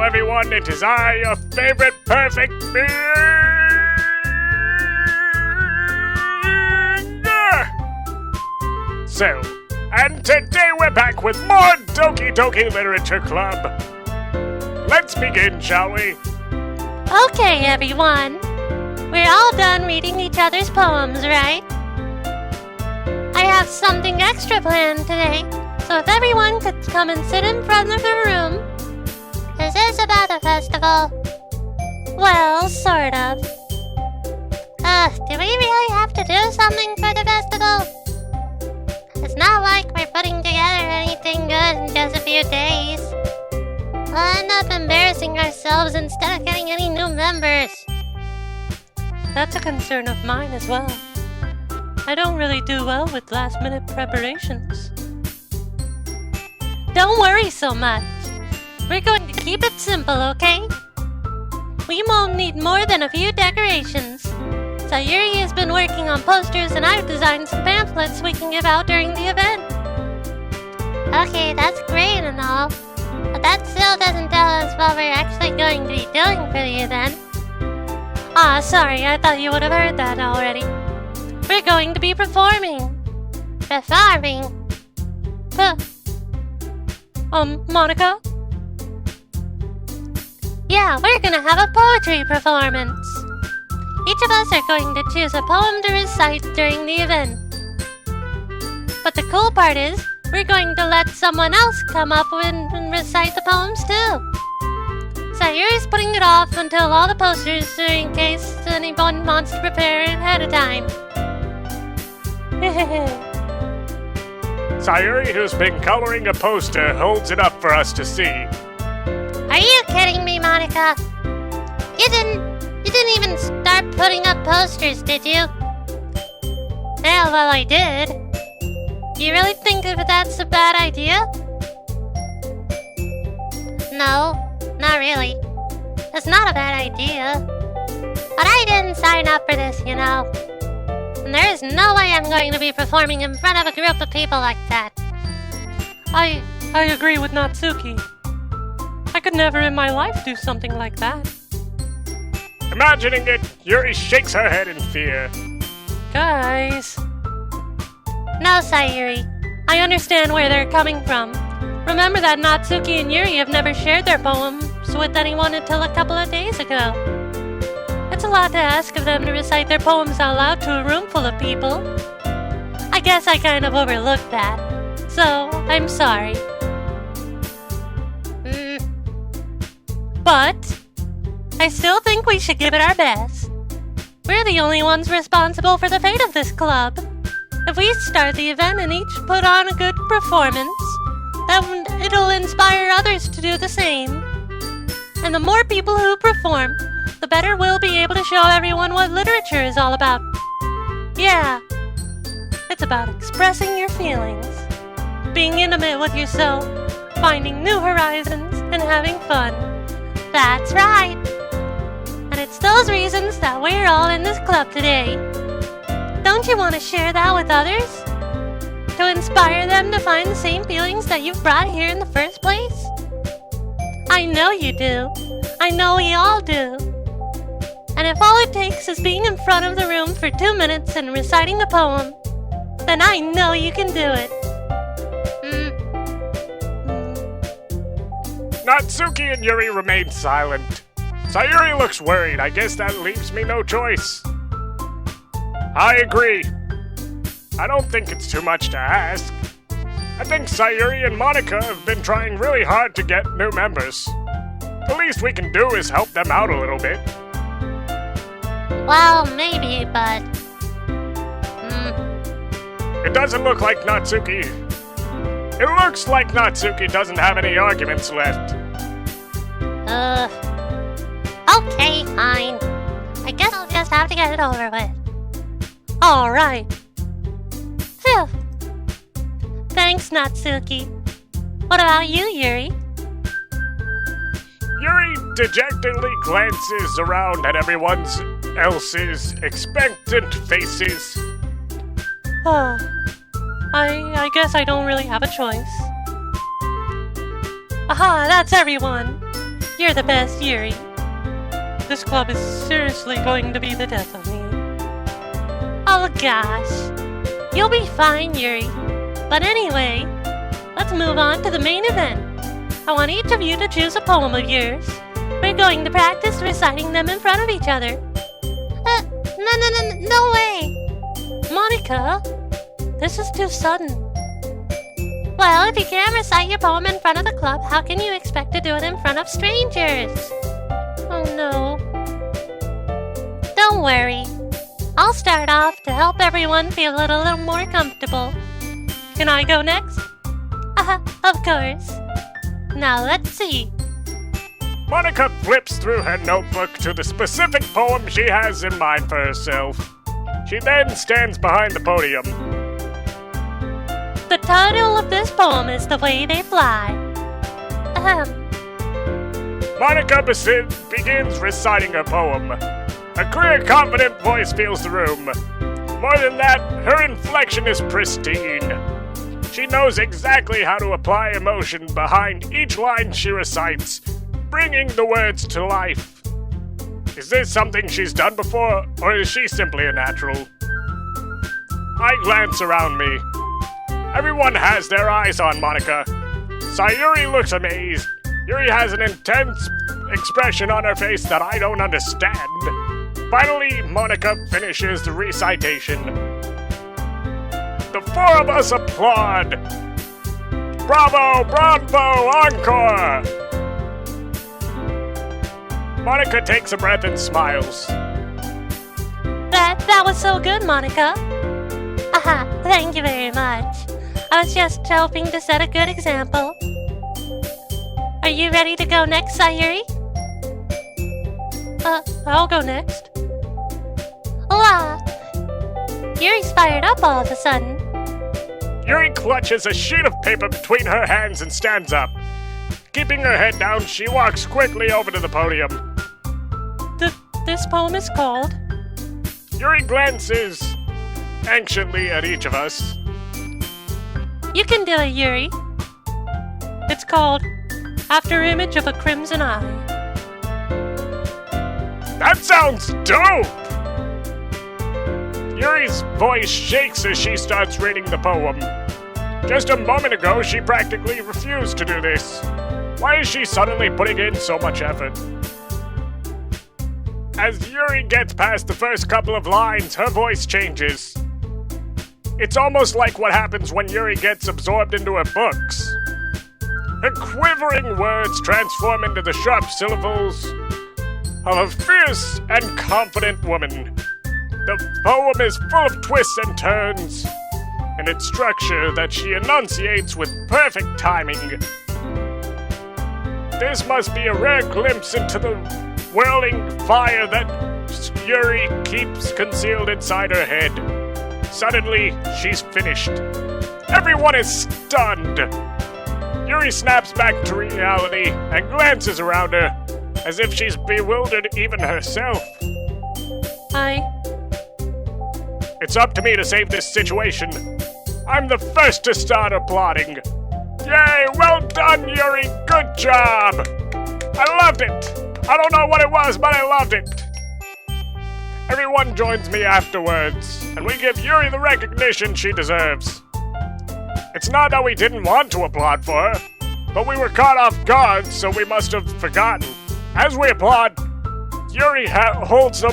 everyone, it is I, your favorite perfect being! So, and today we're back with more Doki Doki Literature Club. Let's begin, shall we? Okay, everyone. We're all done reading each other's poems, right? I have something extra planned today, so if everyone could come and sit in front of the room. Is this about a festival? Well, sort of. Do we really have to do something for the festival? It's not like we're putting together anything good in just a few days. We'll end up embarrassing ourselves instead of getting any new members. That's a concern of mine as well. I don't really do well with last-minute preparations. Don't worry so much. We're going to keep it simple, okay? We won't need more than a few decorations. Sayori has been working on posters and I've designed some pamphlets we can give out during the event. Okay, that's great and all, but that still doesn't tell us what we're actually going to be doing for the event. Sorry, I thought you would have heard that already. We're going to be performing. Performing? Monica? Yeah, we're gonna have a poetry performance. Each of us are going to choose a poem to recite during the event. But the cool part is, we're going to let someone else come up and recite the poems too. Sayori's putting it off until all the posters are in case anyone wants to prepare ahead of time. Sayori, who's been coloring a poster, holds it up for us to see. Are you kidding me, Monica? You didn't even start putting up posters, did you? Yeah, well, I did. You really think that that's a bad idea? No, not really. It's not a bad idea. But I didn't sign up for this, you know. And there is no way I'm going to be performing in front of a group of people like that. I agree with Natsuki. I could never in my life do something like that. Imagining it, Yuri shakes her head in fear. Guys. No, Sayori. I understand where they're coming from. Remember that Natsuki and Yuri have never shared their poems with anyone until a couple of days ago. It's a lot to ask of them to recite their poems out loud to a room full of people. I guess I kind of overlooked that. So, I'm sorry. But I still think we should give it our best. We're the only ones responsible for the fate of this club. If we start the event and each put on a good performance, then it'll inspire others to do the same. And the more people who perform, the better we'll be able to show everyone what literature is all about. Yeah, it's about expressing your feelings, being intimate with yourself, finding new horizons, and having fun. That's right. And it's those reasons that we're all in this club today. Don't you want to share that with others? To inspire them to find the same feelings that you've brought here in the first place? I know you do. I know we all do. And if all it takes is being in front of the room for 2 minutes and reciting a poem, then I know you can do it. Natsuki and Yuri remain silent. Sayori looks worried. I guess that leaves me no choice. I agree. I don't think it's too much to ask. I think Sayori and Monica have been trying really hard to get new members. The least we can do is help them out a little bit. Well, maybe, but... It doesn't look like Natsuki... It looks like Natsuki doesn't have any arguments left. Okay, fine. I guess I'll just have to get it over with. Alright. Phew. Thanks, Natsuki. What about you, Yuri? Yuri dejectedly glances around at everyone else's expectant faces. I guess I don't really have a choice. Aha, that's everyone. You're the best, Yuri. This club is seriously going to be the death of me. Oh gosh. You'll be fine, Yuri. But anyway, let's move on to the main event. I want each of you to choose a poem of yours. We're going to practice reciting them in front of each other. No way! Monica, this is too sudden. Well, if you can't recite your poem in front of the club, how can you expect to do it in front of strangers? Oh no. Don't worry. I'll start off to help everyone feel a little more comfortable. Can I go next? Of course. Now let's see. Monica flips through her notebook to the specific poem she has in mind for herself. She then stands behind the podium. The title of this poem is The Way They Fly. Monica begins reciting her poem. A clear, confident voice fills the room. More than that, her inflection is pristine. She knows exactly how to apply emotion behind each line she recites, bringing the words to life. Is this something she's done before, or is she simply a natural? I glance around me. Everyone has their eyes on Monica. Sayori looks amazed. Yuri has an intense expression on her face that I don't understand. Finally, Monica finishes the recitation. The four of us applaud. Bravo, bravo, encore! Monica takes a breath and smiles. That was so good, Monica. Thank you very much. I was just hoping to set a good example. Are you ready to go next, Sayuri? I'll go next. Hola! Yuri's fired up all of a sudden. Yuri clutches a sheet of paper between her hands and stands up. Keeping her head down, she walks quickly over to the podium. This poem is called... Yuri glances anxiously at each of us. You can do it, Yuri. It's called After Image of a Crimson Eye. That sounds dope! Yuri's voice shakes as she starts reading the poem. Just a moment ago, she practically refused to do this. Why is she suddenly putting in so much effort? As Yuri gets past the first couple of lines, her voice changes. It's almost like what happens when Yuri gets absorbed into her books. Her quivering words transform into the sharp syllables of a fierce and confident woman. The poem is full of twists and turns, and its structure that she enunciates with perfect timing. This must be a rare glimpse into the whirling fire that Yuri keeps concealed inside her head. Suddenly, she's finished. Everyone is stunned. Yuri snaps back to reality and glances around her, as if she's bewildered even herself. It's up to me to save this situation. I'm the first to start applauding. Yay, well done, Yuri, good job! I loved it! I don't know what it was, but I loved it! Everyone joins me afterwards, and we give Yuri the recognition she deserves. It's not that we didn't want to applaud for her, but we were caught off guard, so we must have forgotten. As we applaud, Yuri holds the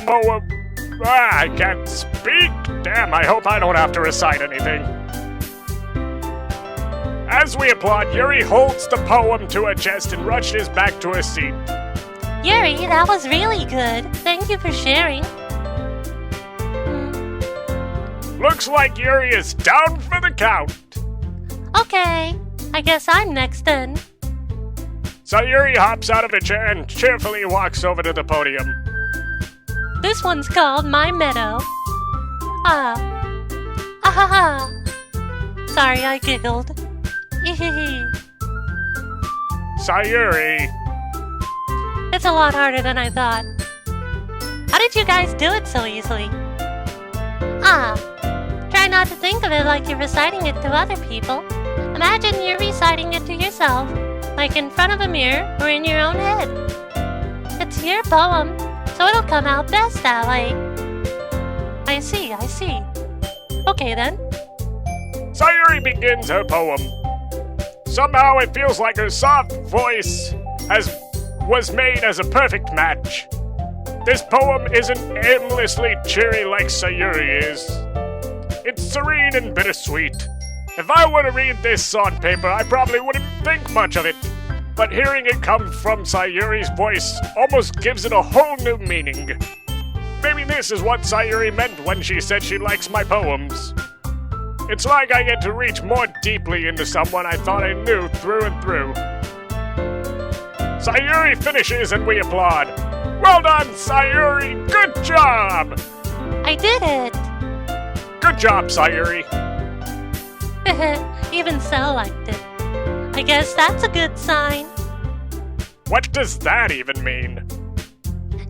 I can't speak! Damn, I hope I don't have to recite anything. As we applaud, Yuri holds the poem to her chest and rushes back to her seat. Yuri, that was really good. Thank you for sharing. Looks like Yuri is down for the count. Okay, I guess I'm next then. Sayori hops out of her chair and cheerfully walks over to the podium. This one's called My Meadow. Sorry, I giggled. Sayori. It's a lot harder than I thought. How did you guys do it so easily? Try not to think of it like you're reciting it to other people. Imagine you're reciting it to yourself, like in front of a mirror or in your own head. your poem, so it'll come out best that way. I see. Okay then. Sayori begins her poem. Somehow it feels like her soft voice was made as a perfect match. This poem isn't aimlessly cheery like Sayori is. It's serene and bittersweet. If I were to read this on paper, I probably wouldn't think much of it. But hearing it come from Sayori's voice almost gives it a whole new meaning. Maybe this is what Sayori meant when she said she likes my poems. It's like I get to reach more deeply into someone I thought I knew through and through. Sayori finishes and we applaud. Well done, Sayori! Good job! I did it! Good job, Sayori. Even Cell liked it. I guess that's a good sign. What does that even mean?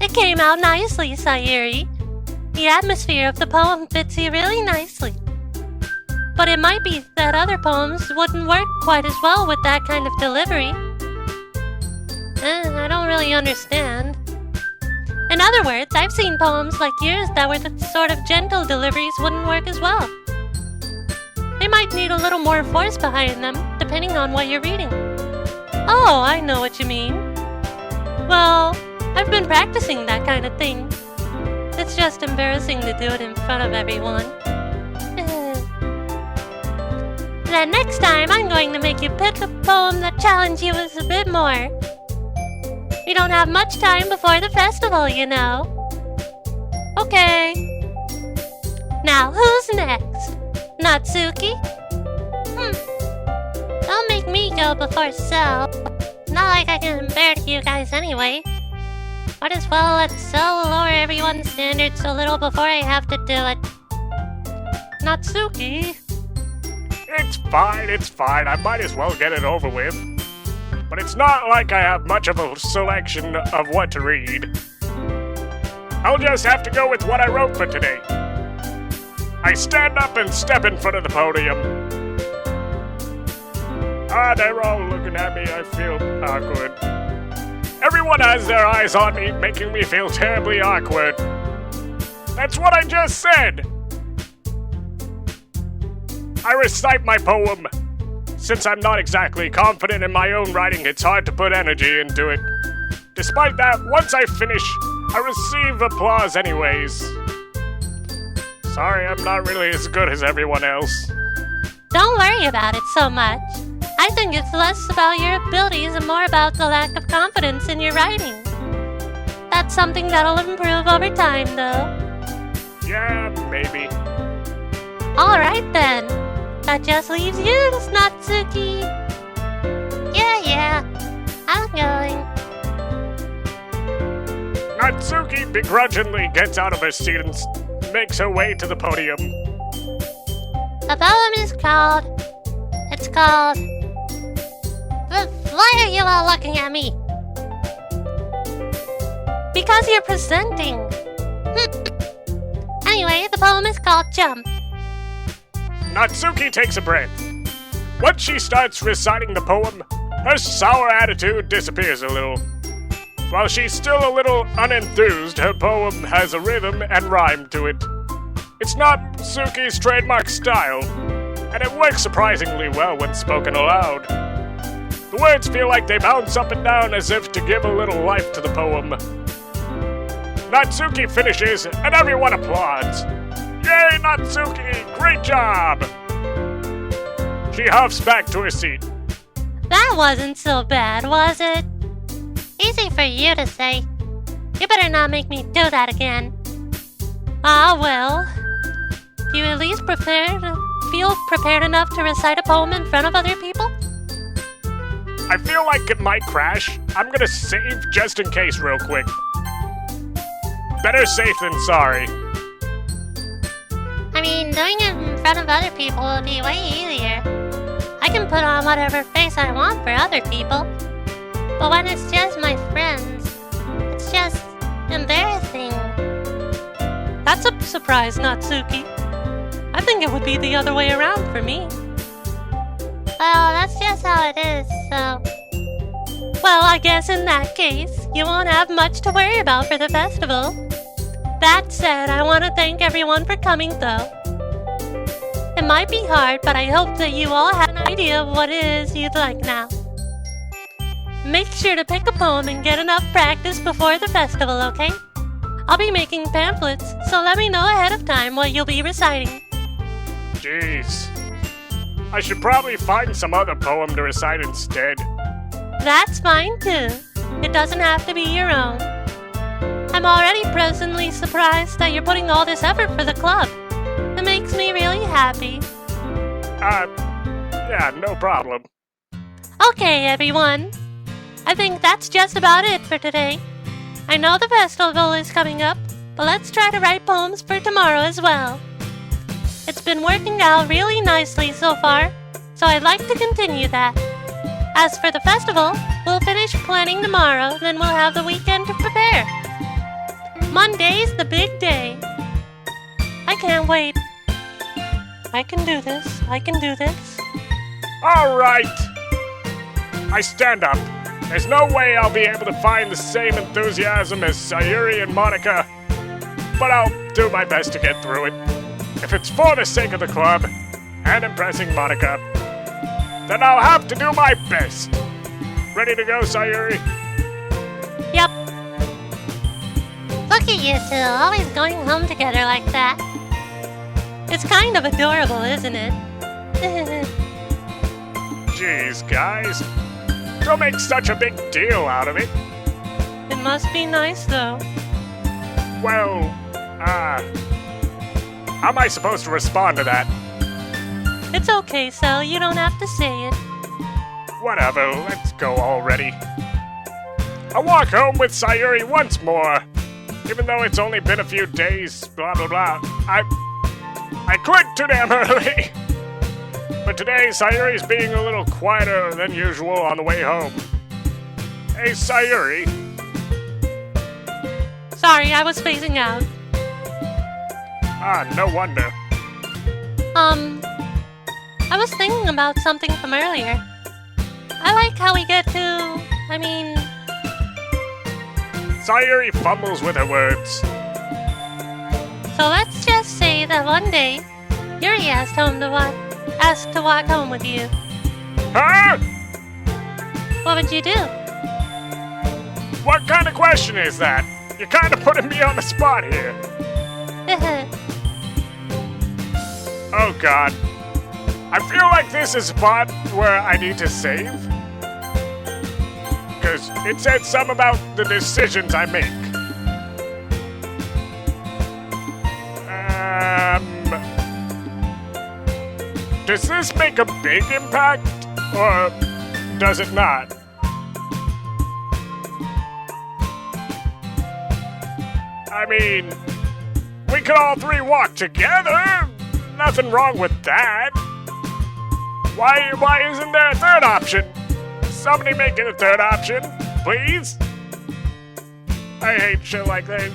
It came out nicely, Sayori. The atmosphere of the poem fits you really nicely. But it might be that other poems wouldn't work quite as well with that kind of delivery. I don't really understand. In other words, I've seen poems like yours that were the sort of gentle deliveries wouldn't work as well. They might need a little more force behind them, depending on what you're reading. Oh, I know what you mean. Well, I've been practicing that kind of thing. It's just embarrassing to do it in front of everyone. Then next time, I'm going to make you pick a poem that challenges you a bit more. We don't have much time before the festival, you know. Okay. Now, who's next? Natsuki? Don't make me go before Cell. Not like I can compare to you guys anyway. Might as well let Cell lower everyone's standards a little before I have to do it. Natsuki? It's fine. I might as well get it over with. But it's not like I have much of a selection of what to read. I'll just have to go with what I wrote for today. I stand up and step in front of the podium. They're all looking at me. I feel awkward. Everyone has their eyes on me, making me feel terribly awkward. That's what I just said! I recite my poem. Since I'm not exactly confident in my own writing, it's hard to put energy into it. Despite that, once I finish, I receive applause anyways. Sorry, I'm not really as good as everyone else. Don't worry about it so much. I think it's less about your abilities and more about the lack of confidence in your writing. That's something that'll improve over time, though. Yeah, maybe. Alright then. That just leaves you, Natsuki. Yeah. I'm going. Natsuki begrudgingly gets out of her seat and makes her way to the podium. The poem is called... It's called... Why are you all looking at me? Because you're presenting. Anyway, the poem is called Jump. Natsuki takes a breath. Once she starts reciting the poem, her sour attitude disappears a little. While she's still a little unenthused, her poem has a rhythm and rhyme to it. It's not Natsuki's trademark style, and it works surprisingly well when spoken aloud. The words feel like they bounce up and down as if to give a little life to the poem. Natsuki finishes, and everyone applauds. Yay, Natsuki! Great job! She huffs back to her seat. That wasn't so bad, was it? Easy for you to say. You better not make me do that again. Ah, well. Do you at least feel prepared enough to recite a poem in front of other people? I feel like it might crash. I'm gonna save just in case real quick. Better safe than sorry. I mean, doing it in front of other people would be way easier. I can put on whatever face I want for other people. But when it's just my friends, it's just embarrassing. That's a surprise, Natsuki. I think it would be the other way around for me. Well, that's just how it is, so... Well, I guess in that case, you won't have much to worry about for the festival. That said, I want to thank everyone for coming, though. It might be hard, but I hope that you all have an idea of what it is you'd like now. Make sure to pick a poem and get enough practice before the festival, okay? I'll be making pamphlets, so let me know ahead of time what you'll be reciting. Jeez. I should probably find some other poem to recite instead. That's fine, too. It doesn't have to be your own. I'm already pleasantly surprised that you're putting all this effort for the club. It makes me really happy. Yeah, no problem. Okay, everyone. I think that's just about it for today. I know the festival is coming up, but let's try to write poems for tomorrow as well. It's been working out really nicely so far, so I'd like to continue that. As for the festival, we'll finish planning tomorrow, then we'll have the weekend to prepare. Monday's the big day. I can't wait. I can do this. I can do this. All right. I stand up. There's no way I'll be able to find the same enthusiasm as Sayori and Monica, but I'll do my best to get through it. If it's for the sake of the club and impressing Monica, then I'll have to do my best. Ready to go, Sayori? Yep. Look at you two, always going home together like that. It's kind of adorable, isn't it? Jeez, guys. Don't make such a big deal out of it. It must be nice, though. Well, how am I supposed to respond to that? It's okay, Sal. You don't have to say it. Whatever, let's go already. I walk home with Sayori once more. Even though it's only been a few days, blah blah blah. I quit too damn early. But today, Sayori's being a little quieter than usual on the way home. Hey, Sayori. Sorry, I was phasing out. No wonder. I was thinking about something from earlier. I like how we get to... Sayori fumbles with her words. So let's just say that one day, Yuri asked to walk home with you. Huh? What would you do? What kind of question is that? You're kind of putting me on the spot here. Oh god. I feel like this is a spot where I need to save. Because it said something about the decisions I make. Does this make a big impact? Or does it not? I mean, we could all three walk together. Nothing wrong with that. Why isn't there a third option? Somebody make it a third option, please. I hate shit like that.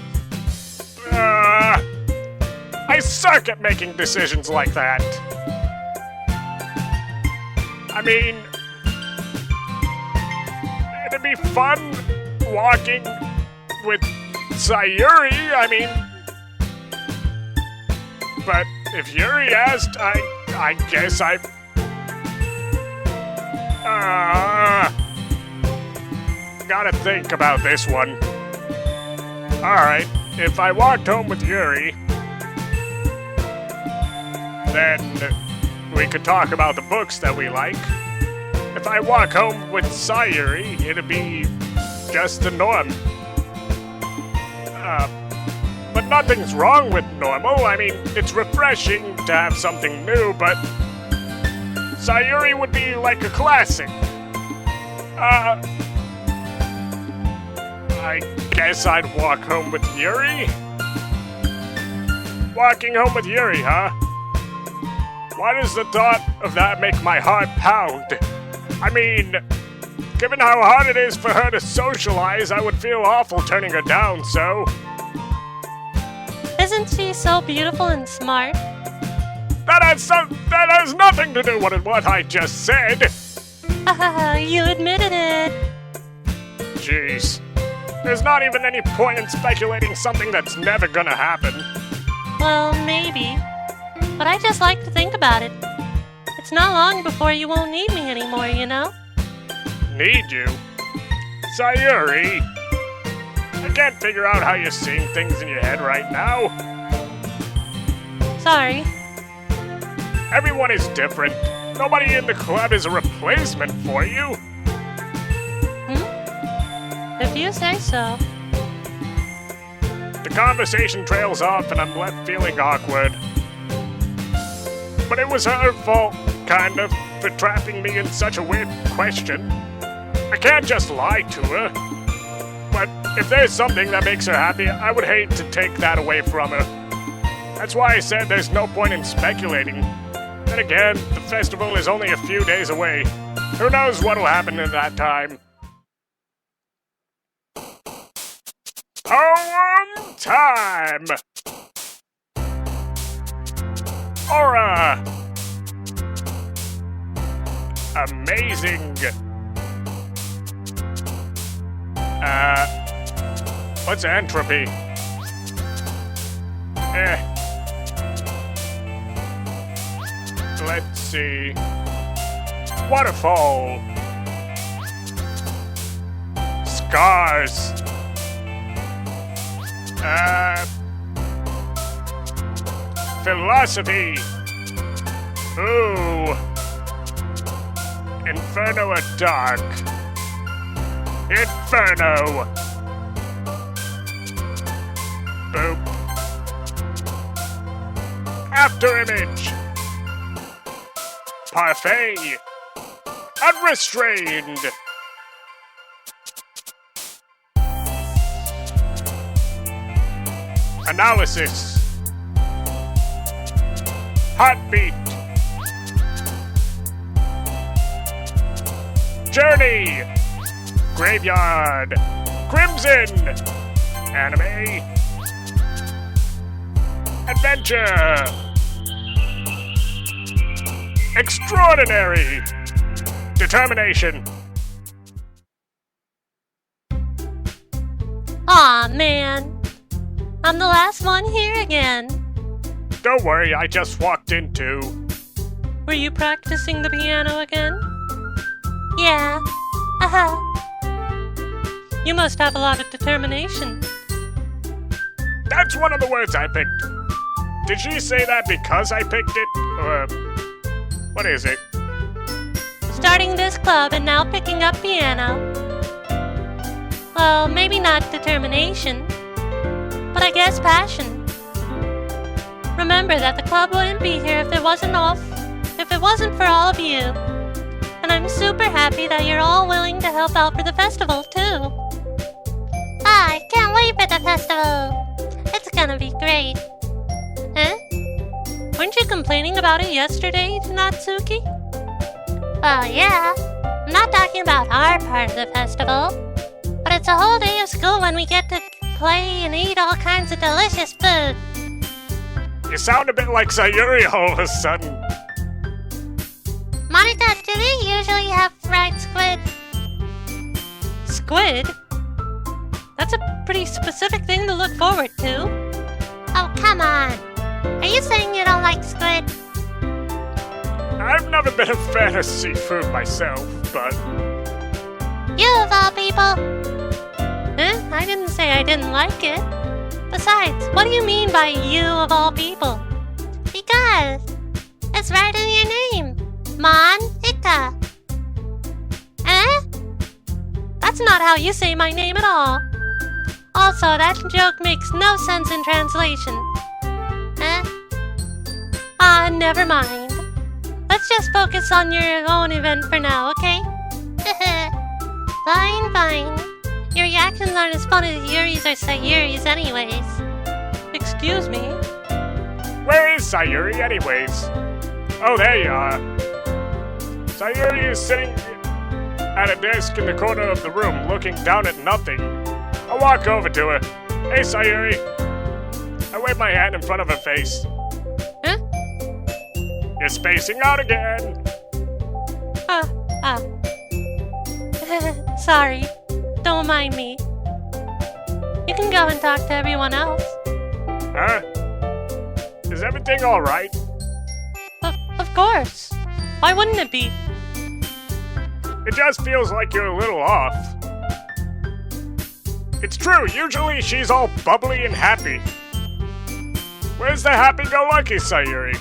I suck at making decisions like that. I mean, it'd be fun walking with Sayori, but if Yuri asked, I guess gotta think about this one. Alright, if I walked home with Yuri, then we could talk about the books that we like. If I walk home with Sayori, it'd be just the norm. But nothing's wrong with normal. It's refreshing to have something new, but Sayori would be like a classic. I guess I'd walk home with Yuri? Walking home with Yuri, huh? Why does the thought of that make my heart pound? Given how hard it is for her to socialize, I would feel awful turning her down, so... Isn't she so beautiful and smart? That has nothing to do with what I just said! Haha, you admitted it! jeez. There's not even any point in speculating something that's never gonna happen. Well, maybe. But I just like to think about it. It's not long before you won't need me anymore, you know? Need you? Sayori? I can't figure out how you're seeing things in your head right now. Sorry. Everyone is different. Nobody in the club is a replacement for you. If you say so. The conversation trails off and I'm left feeling awkward. But it was her fault, kind of, for trapping me in such a weird question. I can't just lie to her. But if there's something that makes her happy, I would hate to take that away from her. That's why I said there's no point in speculating. Then again, the festival is only a few days away. Who knows what'll happen in that time? Poem time! Aura! Amazing! What's entropy? Let's see. Waterfall. Scars. Philosophy. Ooh. Inferno or dark? Inferno. Boop. After image. Parfait. Unrestrained. Analysis. Heartbeat. Journey. Graveyard. Crimson. Anime. Adventure. Extraordinary. Determination. Aw, man. I'm the last one here again. Don't worry, I just walked in too. Were you practicing the piano again? Yeah. Haha. You must have a lot of determination. That's one of the words I picked. Did she say that because I picked it? Or what is it? Starting this club and now picking up piano. Well, maybe not determination, but I guess passion. Remember that the club wouldn't be here if it wasn't for all of you. And I'm super happy that you're all willing to help out for the festival, too. I can't wait for the festival. It's gonna be great. Huh? Weren't you complaining about it yesterday, Natsuki? Well, yeah. I'm not talking about our part of the festival. But it's a whole day of school when we get to play and eat all kinds of delicious food. You sound a bit like Sayori all of a sudden. Monica, do they usually have fried squid? Squid? That's a pretty specific thing to look forward to. Oh, come on. Are you saying you don't like squid? I've never been a fan of seafood myself, but... You of all people. Huh? I didn't say I didn't like it. Besides, what do you mean by you of all people? Because it's right in your name. Monica. Eh? That's not how you say my name at all. Also, that joke makes no sense in translation. Eh? Never mind. Let's just focus on your own event for now, okay? Fine. Your reactions aren't as fun as Yuri's or Sayuri's anyways. Excuse me? Where is Sayori anyways? Oh, there you are. Sayori is sitting at a desk in the corner of the room, looking down at nothing. I walk over to her. Hey, Sayori. I wave my hand in front of her face. Huh? You're spacing out again. Sorry. Don't mind me. You can go and talk to everyone else. Huh? Is everything alright? Of course. Why wouldn't it be? It just feels like you're a little off. It's true, usually she's all bubbly and happy. Where's the happy-go-lucky Sayori?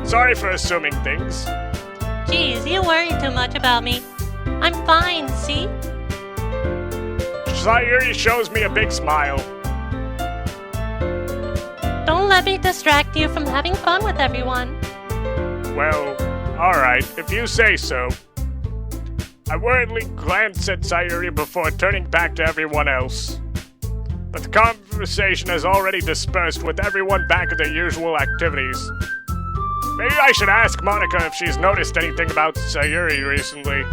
Sorry for assuming things. Geez, you worry too much about me. I'm fine, see? Sayori shows me a big smile. Don't let me distract you from having fun with everyone. Well, alright, if you say so. I worriedly glance at Sayori before turning back to everyone else. But the conversation has already dispersed with everyone back at their usual activities. Maybe I should ask Monica if she's noticed anything about Sayori recently.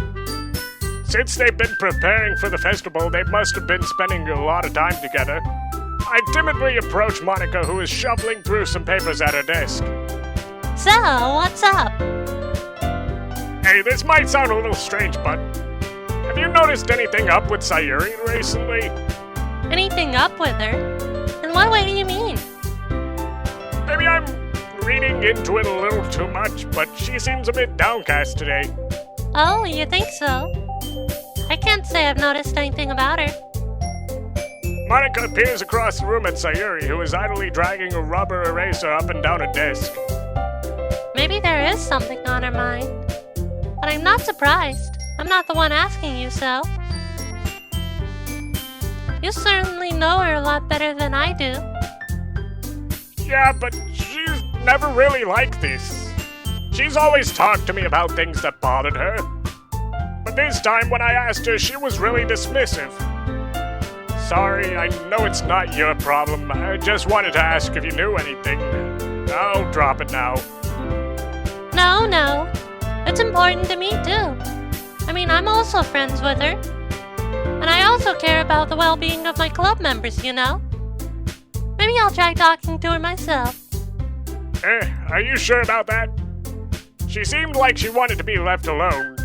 Since they've been preparing for the festival, they must have been spending a lot of time together. I timidly approach Monica, who is shuffling through some papers at her desk. So, what's up? Hey, this might sound a little strange, but have you noticed anything up with Sayori recently? Anything up with her? In what way do you mean? Maybe I'm reading into it a little too much, but she seems a bit downcast today. Oh, you think so? I can't say I've noticed anything about her. Monica appears across the room at Sayori, who is idly dragging a rubber eraser up and down a desk. Maybe there is something on her mind. But I'm not surprised. I'm not the one asking you so. You certainly know her a lot better than I do. Yeah, but she's never really like this. She's always talked to me about things that bothered her. But this time when I asked her, she was really dismissive. Sorry, I know it's not your problem. I just wanted to ask if you knew anything. I'll drop it now. No. It's important to me, too. I mean, I'm also friends with her. And I also care about the well-being of my club members, you know? Maybe I'll try talking to her myself. Are you sure about that? She seemed like she wanted to be left alone.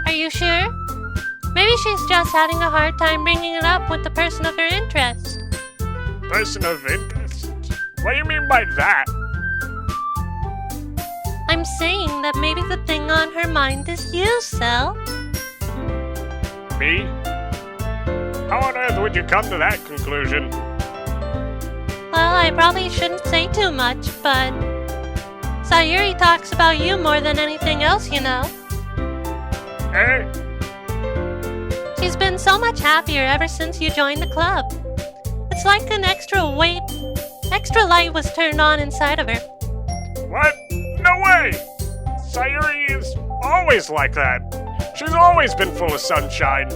Are you sure? Maybe she's just having a hard time bringing it up with the person of her interest. Person of interest? What do you mean by that? I'm saying that maybe the thing on her mind is you, Sel. Me? How on earth would you come to that conclusion? Well, I probably shouldn't say too much, but Sayori talks about you more than anything else, you know. She's been so much happier ever since you joined the club. It's like an extra light was turned on inside of her. What? No way! Sayori is always like that. She's always been full of sunshine.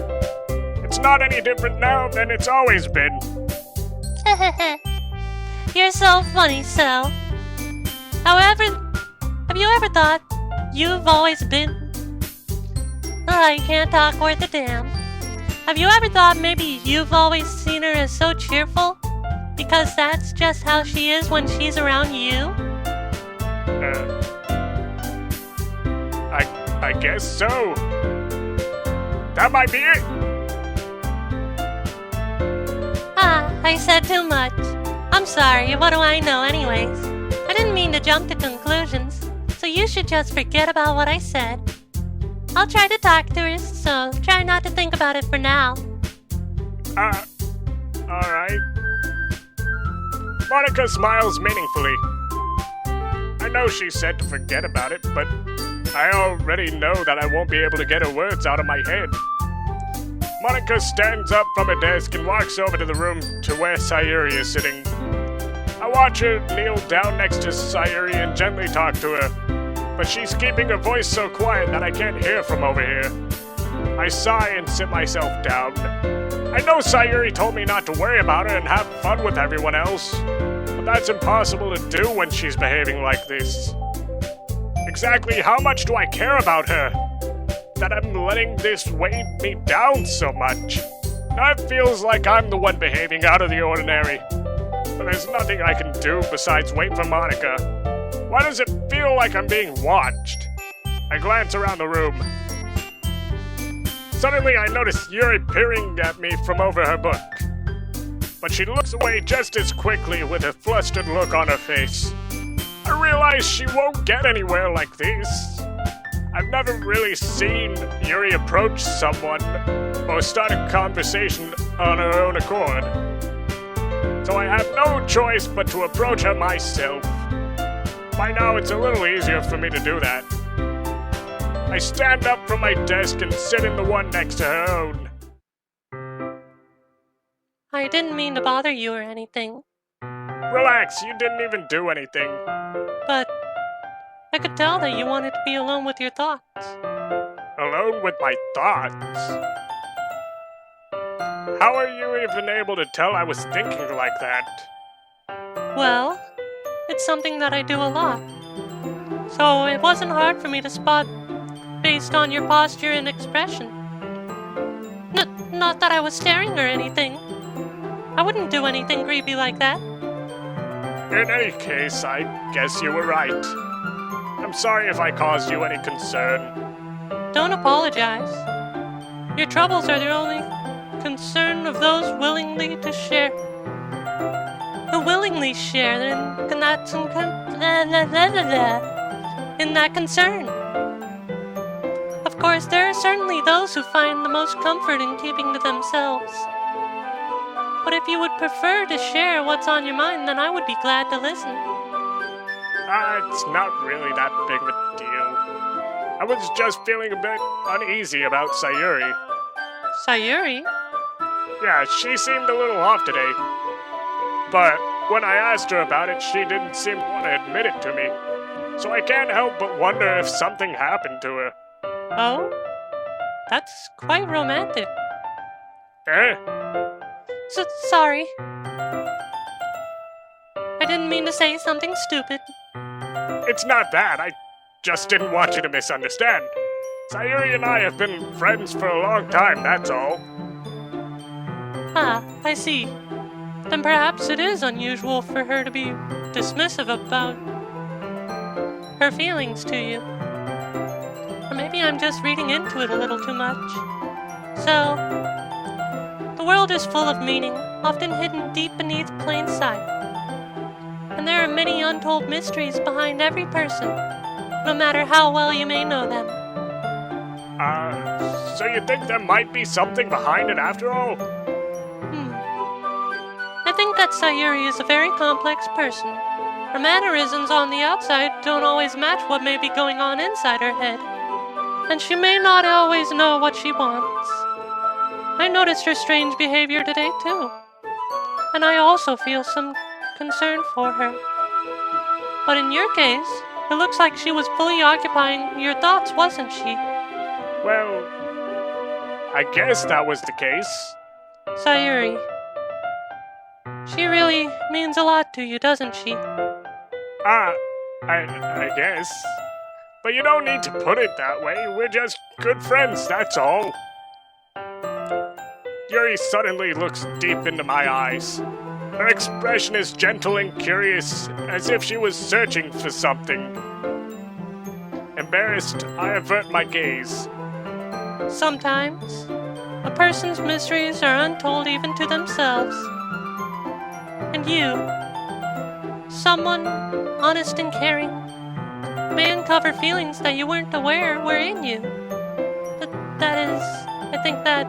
It's not any different now than it's always been. You're so funny, Sel. However, have you ever thought you've always been... I can't talk worth a damn. Have you ever thought maybe you've always seen her as so cheerful? Because that's just how she is when she's around you? I guess so. That might be it. I said too much. I'm sorry, what do I know anyways? I didn't mean to jump to conclusions, so you should just forget about what I said. I'll try to talk to her, so try not to think about it for now. Alright. Monica smiles meaningfully. I know she said to forget about it, but I already know that I won't be able to get her words out of my head. Monica stands up from her desk and walks over to the room to where Sayori is sitting. I watch her kneel down next to Sayori and gently talk to her, but she's keeping her voice so quiet that I can't hear from over here. I sigh and sit myself down. I know Sayori told me not to worry about her and have fun with everyone else, but that's impossible to do when she's behaving like this. Exactly how much do I care about her? That I'm letting this weigh me down so much. Now it feels like I'm the one behaving out of the ordinary. But there's nothing I can do besides wait for Monica. Why does it feel like I'm being watched? I glance around the room. Suddenly I notice Yuri peering at me from over her book. But she looks away just as quickly with a flustered look on her face. I realize she won't get anywhere like this. I've never really seen Yuri approach someone or start a conversation on her own accord. So I have no choice but to approach her myself. By now it's a little easier for me to do that. I stand up from my desk and sit in the one next to her own. I didn't mean to bother you or anything, Relax, you didn't even do anything. but I could tell that you wanted to be alone with your thoughts. Alone with my thoughts? How are you even able to tell I was thinking like that? Well, it's something that I do a lot. So it wasn't hard for me to spot based on your posture and expression. Not that I was staring or anything. I wouldn't do anything creepy like that. In any case, I guess you were right. I'm sorry if I caused you any concern. Don't apologize. Your troubles are the only concern of those willingly to share. Who willingly share in that concern. Of course, there are certainly those who find the most comfort in keeping to themselves. But if you would prefer to share what's on your mind, then I would be glad to listen. It's not really that big of a deal. I was just feeling a bit uneasy about Sayori. Sayori? Yeah, she seemed a little off today. But when I asked her about it, she didn't seem to want to admit it to me. So I can't help but wonder if something happened to her. Oh? That's quite romantic. Eh? Sorry. I didn't mean to say something stupid. It's not that. I just didn't want you to misunderstand. Sayori and I have been friends for a long time, that's all. Ah, I see. Then perhaps it is unusual for her to be dismissive about her feelings to you. Or maybe I'm just reading into it a little too much. So, the world is full of meaning, often hidden deep beneath plain sight. And there are many untold mysteries behind every person, no matter how well you may know them. So you think there might be something behind it after all? I think that Sayori is a very complex person. Her mannerisms on the outside don't always match what may be going on inside her head. And she may not always know what she wants. I noticed her strange behavior today, too. And I also feel some concern for her. But in your case, it looks like she was fully occupying your thoughts, wasn't she? Well, I guess that was the case. Sayori. She really means a lot to you, doesn't she? I guess. But you don't need to put it that way. We're just good friends, that's all. Yuri suddenly looks deep into my eyes. Her expression is gentle and curious, as if she was searching for something. Embarrassed, I avert my gaze. Sometimes, a person's mysteries are untold even to themselves. And you, someone honest and caring, may uncover feelings that you weren't aware were in you. That is, I think that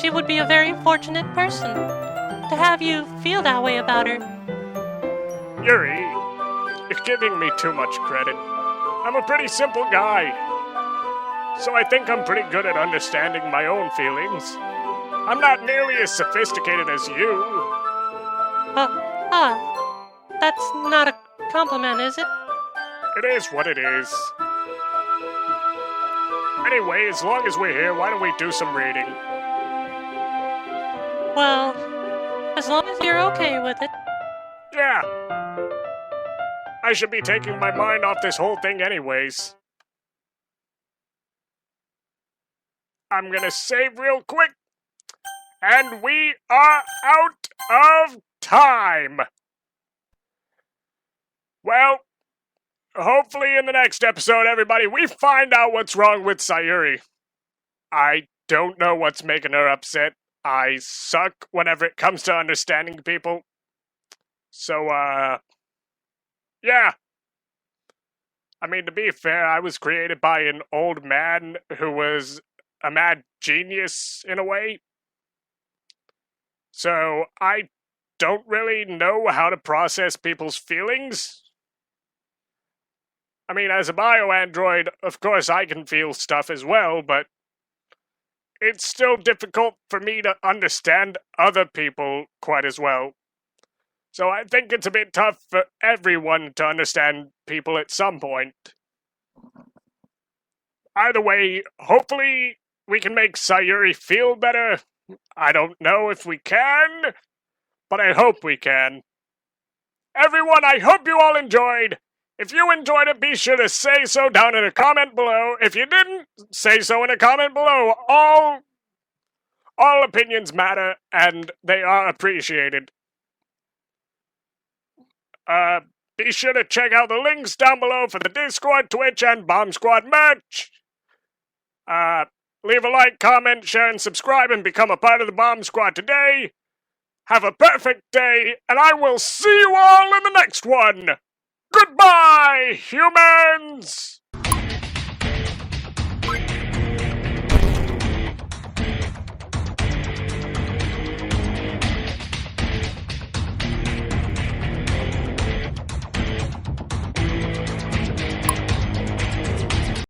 she would be a very fortunate person to have you feel that way about her. Yuri, you're giving me too much credit. I'm a pretty simple guy. So I think I'm pretty good at understanding my own feelings. I'm not nearly as sophisticated as you. That's not a compliment, is it? It is what it is. Anyway, as long as we're here, why don't we do some reading? Well, as long as you're okay with it. Yeah. I should be taking my mind off this whole thing anyways. I'm gonna save real quick. And we are out of time. Well, hopefully in the next episode, everybody, we find out what's wrong with Sayori. I don't know what's making her upset. I suck whenever it comes to understanding people. So, yeah. I mean, to be fair, I was created by an old man who was a mad genius in a way. So, I don't really know how to process people's feelings. I mean, as a bio-android, of course I can feel stuff as well, but it's still difficult for me to understand other people quite as well. So I think it's a bit tough for everyone to understand people at some point. Either way, hopefully we can make Sayori feel better. I don't know if we can, but I hope we can. Everyone, I hope you all enjoyed. If you enjoyed it, be sure to say so down in a comment below. If you didn't, say so in a comment below. All opinions matter, and they are appreciated. Be sure to check out the links down below for the Discord, Twitch, and Bomb Squad merch. Leave a like, comment, share, and subscribe, and become a part of the Bomb Squad today. Have a perfect day, and I will see you all in the next one. Goodbye, humans!